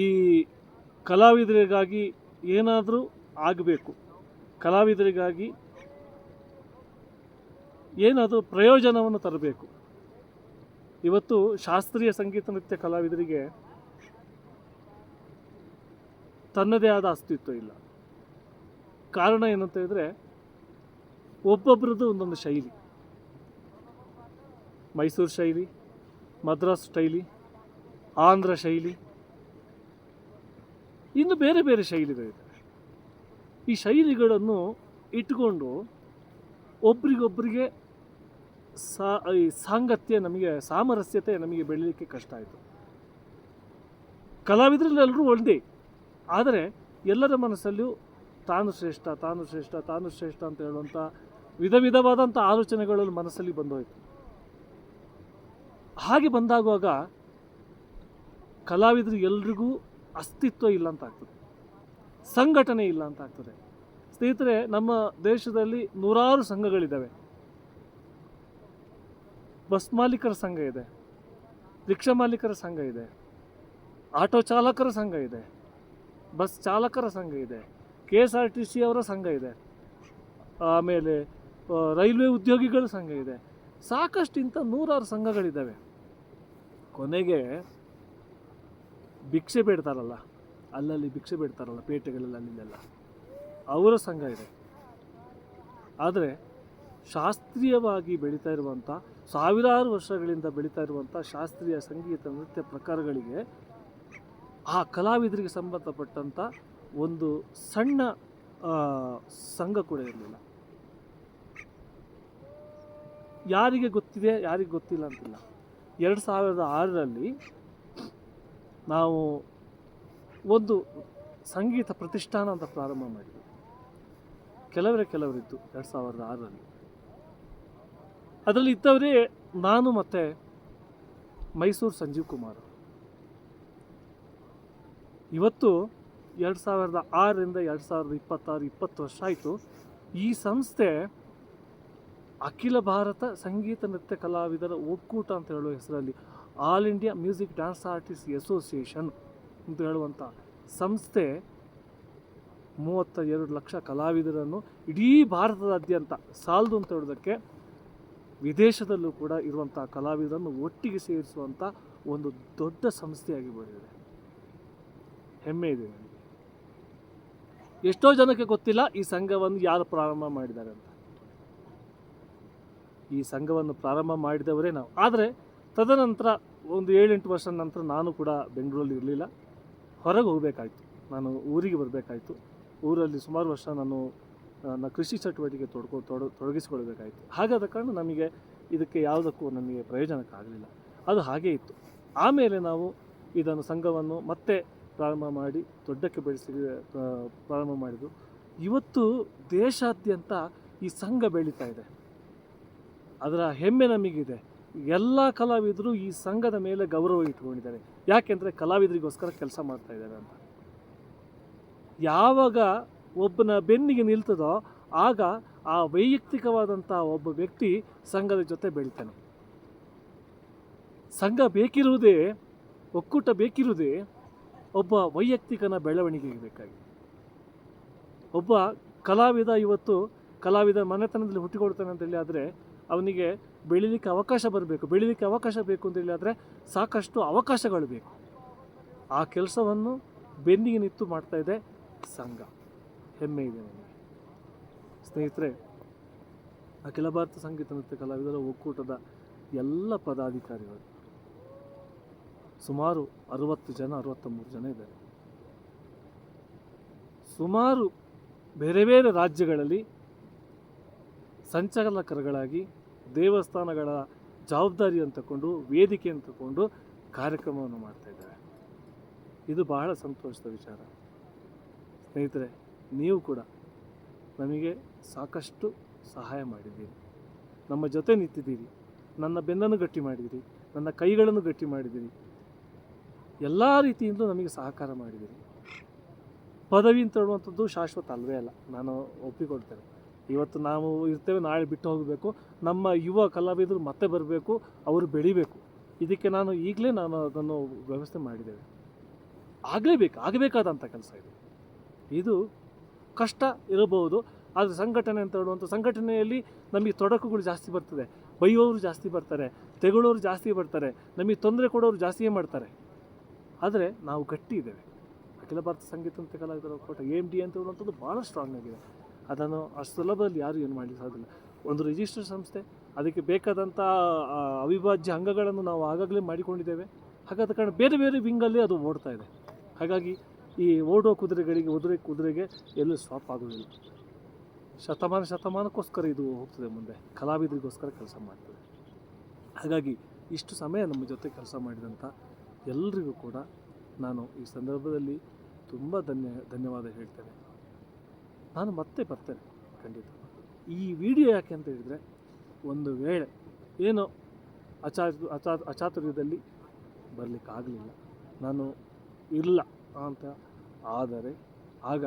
ಈ ಕಲಾವಿದರಿಗಾಗಿ ಏನಾದರೂ ಆಗಬೇಕು, ಕಲಾವಿದರಿಗಾಗಿ ಏನಾದರೂ ಪ್ರಯೋಜನವನ್ನು ತರಬೇಕು. ಇವತ್ತು ಶಾಸ್ತ್ರೀಯ ಸಂಗೀತ ನೃತ್ಯ ಕಲಾವಿದರಿಗೆ ತನ್ನದೇ ಆದ ಅಸ್ತಿತ್ವ ಇಲ್ಲ. ಕಾರಣ ಏನಂತ ಹೇಳಿದ್ರೆ, ಒಬ್ಬೊಬ್ಬರದ್ದು ಒಂದೊಂದು ಶೈಲಿ. ಮೈಸೂರು ಶೈಲಿ, ಮದ್ರಾಸ್ ಶೈಲಿ, ಆಂಧ್ರ ಶೈಲಿ, ಇನ್ನು ಬೇರೆ ಬೇರೆ ಶೈಲಿಗಳಿವೆ. ಈ ಶೈಲಿಗಳನ್ನು ಇಟ್ಕೊಂಡು ಒಬ್ರಿಗೊಬ್ಬರಿಗೆ ಸಾಂಗತ್ಯ ಸಾಮರಸ್ಯತೆ ನಮಗೆ ಬೆಳೀಲಿಕ್ಕೆ ಕಷ್ಟ ಆಯಿತು. ಕಲಾವಿದರಲ್ಲಿ ಎಲ್ಲರೂ ಒಂದೇ, ಆದರೆ ಎಲ್ಲರ ಮನಸ್ಸಲ್ಲಿಯೂ ತಾನು ಶ್ರೇಷ್ಠ ತಾನು ಶ್ರೇಷ್ಠ ತಾನು ಶ್ರೇಷ್ಠ ಅಂತ ಹೇಳುವಂಥ ವಿಧವಾದಂಥ ಆಲೋಚನೆಗಳು ಮನಸ್ಸಲ್ಲಿ ಬಂದೋಯ್ತು. ಹಾಗೆ ಬಂದಾಗುವಾಗ ಕಲಾವಿದರು ಎಲ್ರಿಗೂ ಅಸ್ತಿತ್ವ ಇಲ್ಲ ಅಂತ ಆಗ್ತದೆ, ಸಂಘಟನೆ ಇಲ್ಲ ಅಂತ ಆಗ್ತದೆ. ಸ್ನೇಹಿತರೆ, ನಮ್ಮ ದೇಶದಲ್ಲಿ ನೂರಾರು ಸಂಘಗಳಿದ್ದಾವೆ. ಬಸ್ ಮಾಲೀಕರ ಸಂಘ ಇದೆ, ರಿಕ್ಷಾ ಮಾಲೀಕರ ಸಂಘ ಇದೆ, ಆಟೋ ಚಾಲಕರ ಸಂಘ ಇದೆ, ಬಸ್ ಚಾಲಕರ ಸಂಘ ಇದೆ, KSRTC ಅವರ ಸಂಘ ಇದೆ, ಆಮೇಲೆ ರೈಲ್ವೆ ಉದ್ಯೋಗಿಗಳ ಸಂಘ ಇದೆ. ಸಾಕಷ್ಟು ಇಂಥ ನೂರಾರು ಸಂಘಗಳಿದ್ದಾವೆ. ಕೊನೆಗೆ ಭಿಕ್ಷೆ ಬೇಡ್ತಾರಲ್ಲ, ಅಲ್ಲಲ್ಲಿ ಭಿಕ್ಷೆ ಬೇಡ್ತಾರಲ್ಲ ಪೇಟೆಗಳಲ್ಲಿ, ಅಲ್ಲಿಂದೆಲ್ಲ ಅವರ ಸಂಘ ಇದೆ. ಆದರೆ ಶಾಸ್ತ್ರೀಯವಾಗಿ ಬೆಳೀತಾ ಇರುವಂಥ, ಸಾವಿರಾರು ವರ್ಷಗಳಿಂದ ಬೆಳೀತಾ ಇರುವಂಥ ಶಾಸ್ತ್ರೀಯ ಸಂಗೀತ ನೃತ್ಯ ಪ್ರಕಾರಗಳಿಗೆ ಆ ಕಲಾವಿದರಿಗೆ ಸಂಬಂಧಪಟ್ಟಂಥ ಒಂದು ಸಣ್ಣ ಸಂಘ ಕೂಡ ಇರಲಿಲ್ಲ. ಯಾರಿಗೆ ಗೊತ್ತಿದೆ, ಯಾರಿಗೆ ಗೊತ್ತಿಲ್ಲ ಅಂತಿಲ್ಲ. 2006ರಲ್ಲಿ ನಾವು ಒಂದು ಸಂಗೀತ ಪ್ರತಿಷ್ಠಾನ ಅಂತ ಪ್ರಾರಂಭ ಮಾಡಿದ್ವಿ. ಕೆಲವರಿದ್ದು 2006ರಲ್ಲಿ. ಅದರಲ್ಲಿ ಇದ್ದವರೇ ನಾನು ಮತ್ತು ಮೈಸೂರು ಸಂಜೀವ್ ಕುಮಾರ್. ಇವತ್ತು 2006ರಿಂದ 2026 20 ವರ್ಷ ಆಯಿತು. ಈ ಸಂಸ್ಥೆ ಅಖಿಲ ಭಾರತ ಸಂಗೀತ ನೃತ್ಯ ಕಲಾವಿದರ ಒಕ್ಕೂಟ ಅಂತ ಹೇಳುವ ಹೆಸರಲ್ಲಿ all India music dance artist association ಅಂತ ಹೇಳುವಂಥ ಸಂಸ್ಥೆ 32 ಲಕ್ಷ ಕಲಾವಿದರನ್ನು ಇಡೀ ಭಾರತದಾದ್ಯಂತ ಸಾಲದು ಅಂತ ಹೇಳೋದಕ್ಕೆ ವಿದೇಶದಲ್ಲೂ ಕೂಡ ಇರುವಂಥ ಕಲಾವಿದರನ್ನು ಒಟ್ಟಿಗೆ ಸೇರಿಸುವಂಥ ಒಂದು ದೊಡ್ಡ ಸಂಸ್ಥೆಯಾಗಿ ಬೆಳೆದಿದೆ. ಹೆಮ್ಮೆ ಇದೆ ನನಗೆ. ಎಷ್ಟೋ ಜನಕ್ಕೆ ಗೊತ್ತಿಲ್ಲ ಈ ಸಂಘವನ್ನು ಯಾರು ಪ್ರಾರಂಭ ಮಾಡಿದ್ದಾರೆ ಅಂತ. ಈ ಸಂಘವನ್ನು ಪ್ರಾರಂಭ ಮಾಡಿದವರೇ ನಾವು. ಆದರೆ ತದನಂತರ ಒಂದು 7-8 ವರ್ಷ ನಂತರ ನಾನು ಕೂಡ ಬೆಂಗಳೂರಲ್ಲಿ ಇರಲಿಲ್ಲ, ಹೊರಗೆ ಹೋಗಬೇಕಾಯ್ತು. ನಾನು ಊರಿಗೆ ಬರಬೇಕಾಯ್ತು. ಊರಲ್ಲಿ ಸುಮಾರು ವರ್ಷ ನಾನು ನನ್ನ ಕೃಷಿ ಚಟುವಟಿಕೆ ತೊಡಗಿಸಿಕೊಳ್ಬೇಕಾಯಿತು. ಹಾಗಾದ ಕಾರಣ ನಮಗೆ ಇದಕ್ಕೆ ಯಾವುದಕ್ಕೂ ನನಗೆ ಪ್ರಯೋಜನಕ್ಕಾಗಲಿಲ್ಲ. ಅದು ಹಾಗೇ ಇತ್ತು. ಆಮೇಲೆ ನಾವು ಇದನ್ನು ಸಂಘವನ್ನು ಮತ್ತೆ ಪ್ರಾರಂಭ ಮಾಡಿ ದೊಡ್ಡಕ್ಕೆ ಬೆಳೆಸಿ ಪ್ರಾರಂಭ ಮಾಡಿದ್ದು. ಇವತ್ತು ದೇಶಾದ್ಯಂತ ಈ ಸಂಘ ಬೆಳೀತಾ ಇದೆ. ಅದರ ಹೆಮ್ಮೆ ನಮಗಿದೆ. ಎಲ್ಲ ಕಲಾವಿದರು ಈ ಸಂಘದ ಮೇಲೆ ಗೌರವ ಇಟ್ಕೊಂಡಿದ್ದಾರೆ. ಯಾಕೆಂದರೆ ಕಲಾವಿದರಿಗೋಸ್ಕರ ಕೆಲಸ ಮಾಡ್ತಾ ಇದ್ದಾರೆ ಅಂತ. ಯಾವಾಗ ಒಬ್ಬನ ಬೆನ್ನಿಗೆ ನಿಲ್ತದೋ ಆಗ ಆ ವೈಯಕ್ತಿಕವಾದಂಥ ಒಬ್ಬ ವ್ಯಕ್ತಿ ಸಂಘದ ಜೊತೆ ಬೆಳಿತಾನೆ. ಸಂಘ ಬೇಕಿರುವುದೇ, ಒಕ್ಕೂಟ ಬೇಕಿರುವುದೇ ಒಬ್ಬ ವೈಯಕ್ತಿಕನ ಬೆಳವಣಿಗೆಗೆ ಬೇಕಾಗಿ. ಒಬ್ಬ ಕಲಾವಿದ ಇವತ್ತು ಕಲಾವಿದ ಮನೆತನದಲ್ಲಿ ಹುಟ್ಟಿಕೊಡ್ತಾನೆ ಅಂತೇಳಿ ಆದರೆ ಅವನಿಗೆ ಬೆಳೀಲಿಕ್ಕೆ ಅವಕಾಶ ಬರಬೇಕು. ಬೆಳೀಲಿಕ್ಕೆ ಅವಕಾಶ ಬೇಕು ಅಂತೇಳಿ ಆದರೆ ಸಾಕಷ್ಟು ಅವಕಾಶಗಳು ಬೇಕು. ಆ ಕೆಲಸವನ್ನು ಬೆನ್ನಿಗೆ ನಿಂತು ಮಾಡ್ತಾ ಇದೆ ಸಂಘ. ಹೆಮ್ಮೆ ಇದೆ ನನಗೆ. ಸ್ನೇಹಿತರೆ, ಅಖಿಲ ಭಾರತ ಸಂಗೀತ ನೃತ್ಯ ಕಲಾವಿದರ ಒಕ್ಕೂಟದ ಎಲ್ಲ ಪದಾಧಿಕಾರಿಗಳು ಸುಮಾರು 63 ಜನ ಇದ್ದಾರೆ. ಸುಮಾರು ಬೇರೆ ಬೇರೆ ರಾಜ್ಯಗಳಲ್ಲಿ ಸಂಚಾಲಕರುಗಳಾಗಿ ದೇವಸ್ಥಾನಗಳ ಜವಾಬ್ದಾರಿಯನ್ನು ತಗೊಂಡು ವೇದಿಕೆಯನ್ನು ತಗೊಂಡು ಕಾರ್ಯಕ್ರಮವನ್ನು ಮಾಡ್ತಾ ಇದ್ದಾರೆ. ಇದು ಬಹಳ ಸಂತೋಷದ ವಿಚಾರ. ಸ್ನೇಹಿತರೆ, ನೀವು ಕೂಡ ನಮಗೆ ಸಾಕಷ್ಟು ಸಹಾಯ ಮಾಡಿದ್ದೀರಿ, ನಮ್ಮ ಜೊತೆ ನಿಂತಿದ್ದೀರಿ, ನನ್ನ ಬೆನ್ನನ್ನು ಗಟ್ಟಿ ಮಾಡಿದ್ದೀರಿ, ನನ್ನ ಕೈಗಳನ್ನು ಗಟ್ಟಿ ಮಾಡಿದ್ದೀರಿ, ಎಲ್ಲ ರೀತಿಯಿಂದಲೂ ನಮಗೆ ಸಹಕಾರ ಮಾಡಿದ್ದೀರಿ. ಪದವಿ ಅಂತ ಹೇಳುವಂಥದ್ದು ಶಾಶ್ವತ ಅಲ್ವೇ ಅಲ್ಲ, ನಾನು ಒಪ್ಪಿಕೊಳ್ತೇನೆ. ಇವತ್ತು ನಾವು ಇರ್ತೇವೆ, ನಾಳೆ ಬಿಟ್ಟು ಹೋಗಬೇಕು. ನಮ್ಮ ಯುವ ಕಲಾವಿದರು ಮತ್ತೆ ಬರಬೇಕು, ಅವರು ಬೆಳಿಬೇಕು. ಇದಕ್ಕೆ ಈಗಲೇ ನಾನು ಅದನ್ನು ವ್ಯವಸ್ಥೆ ಮಾಡಿದ್ದೇವೆ. ಆಗಬೇಕಾದಂಥ ಕೆಲಸ ಇದು. ಇದು ಕಷ್ಟ ಇರಬಹುದು, ಆದರೆ ಸಂಘಟನೆ ಅಂತ ಹೇಳುವಂಥ ಸಂಘಟನೆಯಲ್ಲಿ ನಮಗೆ ತೊಡಕುಗಳು ಜಾಸ್ತಿ ಬರ್ತದೆ. ಬೈಯೋರು ಜಾಸ್ತಿ ಬರ್ತಾರೆ, ತೆಗೊಳ್ಳೋರು ಜಾಸ್ತಿ ಬರ್ತಾರೆ, ನಮಗೆ ತೊಂದರೆ ಕೊಡೋರು ಜಾಸ್ತಿಯೇ ಮಾಡ್ತಾರೆ. ಆದರೆ ನಾವು ಗಟ್ಟಿ ಇದ್ದೇವೆ. ಅಖಿಲ ಭಾರತ ಸಂಗೀತ ನೃತ್ಯ ಕಲಾವಿದರ ಒಕ್ಕೂಟ AMD ಅಂತ ಹೇಳುವಂಥದ್ದು ಭಾಳ ಸ್ಟ್ರಾಂಗ್ ಆಗಿದೆ. ಅದನ್ನು ಅಷ್ಟು ಸುಲಭದಲ್ಲಿ ಯಾರು ಏನು ಮಾಡಲಿಕ್ಕೆ ಸಾಧ್ಯವಿಲ್ಲ. ಒಂದು ರಿಜಿಸ್ಟರ್ ಸಂಸ್ಥೆ, ಅದಕ್ಕೆ ಬೇಕಾದಂಥ ಅವಿಭಾಜ್ಯ ಅಂಗಗಳನ್ನು ನಾವು ಆಗಾಗಲೇ ಮಾಡಿಕೊಂಡಿದ್ದೇವೆ. ಹಾಗಾದ ಕಾರಣ ಬೇರೆ ಬೇರೆ ವಿಂಗಲ್ಲಿ ಅದು ಓಡ್ತಾ ಇದೆ. ಹಾಗಾಗಿ ಈ ಓಡೋ ಕುದುರೆಗೆ ಎಲ್ಲೂ ಸ್ಟಾಪ್ ಆಗೋದಿಲ್ಲ. ಶತಮಾನಕ್ಕೋಸ್ಕರ ಇದು ಹೋಗ್ತದೆ ಮುಂದೆ, ಕಲಾವಿದರಿಗೋಸ್ಕರ ಕೆಲಸ ಮಾಡ್ತದೆ. ಹಾಗಾಗಿ ಇಷ್ಟು ಸಮಯ ನಮ್ಮ ಜೊತೆ ಕೆಲಸ ಮಾಡಿದಂಥ ಎಲ್ರಿಗೂ ಕೂಡ ನಾನು ಈ ಸಂದರ್ಭದಲ್ಲಿ ತುಂಬ ಧನ್ಯವಾದ ಹೇಳ್ತೇನೆ. ನಾನು ಮತ್ತೆ ಬರ್ತೇನೆ ಖಂಡಿತ. ಈ ವಿಡಿಯೋ ಯಾಕೆ ಅಂತ ಹೇಳಿದರೆ, ಒಂದು ವೇಳೆ ಏನೋ ಅಚಾತುರ್ಯದಲ್ಲಿ ಬರಲಿಕ್ಕಾಗಲಿಲ್ಲ, ನಾನು ಇಲ್ಲ ಅಂತ ಆದರೆ ಆಗ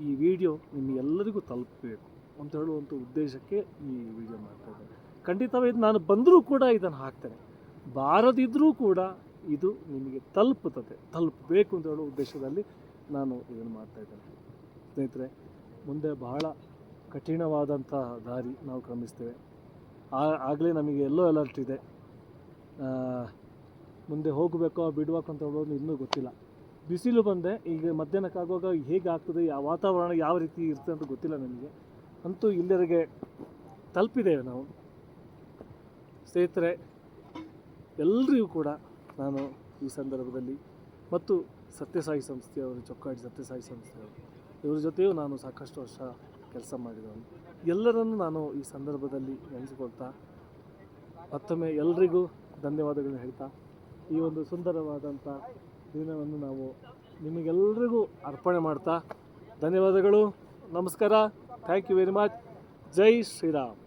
ಈ ವಿಡಿಯೋ ನಿಮಗೆಲ್ಲರಿಗೂ ತಲುಪಬೇಕು ಅಂತ ಹೇಳುವಂಥ ಉದ್ದೇಶಕ್ಕೆ ಈ ವಿಡಿಯೋ ಮಾಡ್ತಾಯಿದ್ದೇನೆ. ಖಂಡಿತವಾಗಿ ನಾನು ಬಂದರೂ ಕೂಡ ಇದನ್ನು ಹಾಕ್ತೇನೆ, ಬಾರದಿದ್ದರೂ ಕೂಡ ಇದು ನಿಮಗೆ ತಲುಪಬೇಕು ಅಂತ ಹೇಳೋ ಉದ್ದೇಶದಲ್ಲಿ ನಾನು ಇದನ್ನು ಮಾಡ್ತಾಯಿದ್ದೇನೆ. ಸ್ನೇಹಿತರೆ, ಮುಂದೆ ಬಹಳ ಕಠಿಣವಾದಂಥ ದಾರಿ ನಾವು ಕ್ರಮಿಸ್ತೇವೆ. ಆಗಲೇ ನಮಗೆ ಎಲ್ಲೋ ಅಲರ್ಟ್ ಇದೆ. ಮುಂದೆ ಹೋಗಬೇಕೋ ಬಿಡಬೇಕು ಅಂತ ಹೇಳೋದು ಇನ್ನೂ ಗೊತ್ತಿಲ್ಲ. ಬಿಸಿಲು ಬಂದೆ, ಈಗ ಮಧ್ಯಾಹ್ನಕ್ಕಾಗುವಾಗ ಹೇಗೆ ಆಗ್ತದೆ, ವಾತಾವರಣ ಯಾವ ರೀತಿ ಇರ್ತದೆ ಅಂತ ಗೊತ್ತಿಲ್ಲ ನನಗೆ. ಅಂತೂ ಇಲ್ಲಿವರೆಗೆ ತಲುಪಿದ್ದೇವೆ ನಾವು. ಸ್ನೇಹಿತರೆ, ಎಲ್ಲರಿಗೂ ಕೂಡ ನಾನು ಈ ಸಂದರ್ಭದಲ್ಲಿ ಮತ್ತು ಸತ್ಯಸಾಯಿ ಸಂಸ್ಥೆಯವರು, ಚೊಕ್ಕಾಡಿ ಸತ್ಯಸಾಯಿ ಸಂಸ್ಥೆಯವರು, ಇವರ ಜೊತೆಯೂ ನಾನು ಸಾಕಷ್ಟು ವರ್ಷ ಕೆಲಸ ಮಾಡಿದವನು. ಎಲ್ಲರನ್ನೂ ನಾನು ಈ ಸಂದರ್ಭದಲ್ಲಿ ನೆನೆಸಿಕೊಳ್ತಾ ಮತ್ತೊಮ್ಮೆ ಎಲ್ರಿಗೂ ಧನ್ಯವಾದಗಳನ್ನು ಹೇಳ್ತಾ ಈ ಒಂದು ಸುಂದರವಾದಂಥ ದಿನವನ್ನು ನಾವು ನಿಮಗೆಲ್ಲರಿಗೂ ಅರ್ಪಣೆ ಮಾಡ್ತಾ ಧನ್ಯವಾದಗಳು. ನಮಸ್ಕಾರ. Thank you very much. ಜೈ ಶ್ರೀರಾಮ್.